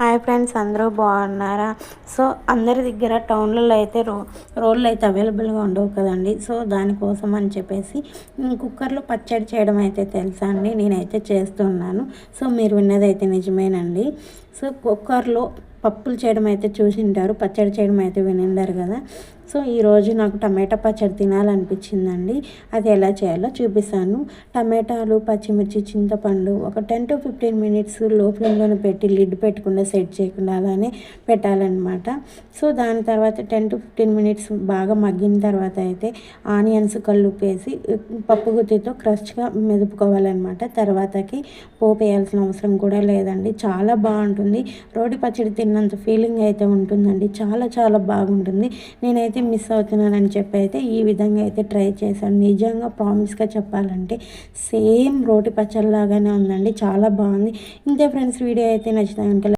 Hi friends, అందరూ బాగున్నారా? So అందరి దగ్గర టౌన్లలో అయితే రోళ్ళు అయితే అవైలబుల్గా ఉండవు కదండి. సో దానికోసం అని చెప్పేసి కుక్కర్లో పచ్చడి చేయడం అయితే తెలుసా అండి, నేనైతే చేస్తున్నాను. సో మీరు విన్నదైతే నిజమేనండి. సో కుక్కర్లో పప్పులు చేయడం అయితే చూసింటారు, పచ్చడి చేయడం అయితే వినిండారు కదా. సో ఈరోజు నాకు టమాటా పచ్చడి తినాలనిపించిందండి. అది ఎలా చేయాలో చూపిస్తాను. టమాటాలు, పచ్చిమిర్చి, చింతపండు ఒక 10 to 15 మినిట్స్ లో ఫ్లేమ్లోనే పెట్టి లిడ్ పెట్టకుండా సెట్ చేయకుండా అలానే పెట్టాలన్నమాట. సో దాని తర్వాత 10 to 15 మినిట్స్ బాగా మగ్గిన తర్వాత అయితే ఆనియన్స్ కల్లుప్పేసి పప్పు గుత్తితో క్రష్గా మెదుపుకోవాలన్నమాట. తర్వాతకి పోపు వేయాల్సిన అవసరం కూడా లేదండి. చాలా బాగుంటుంది. రోటి పచ్చడి తిన్నంత ఫీలింగ్ అయితే ఉంటుందండి. చాలా చాలా బాగుంటుంది. నేనైతే మిస్ అవుతున్నానని చెప్పి అయితే ఈ విధంగా అయితే ట్రై చేశాను. నిజంగా ప్రామిస్గా చెప్పాలంటే సేమ్ రోటి పచ్చడి లాగానే ఉందండి. చాలా బాగుంది. ఇంతే ఫ్రెండ్స్, వీడియో అయితే నచ్చితే కనుక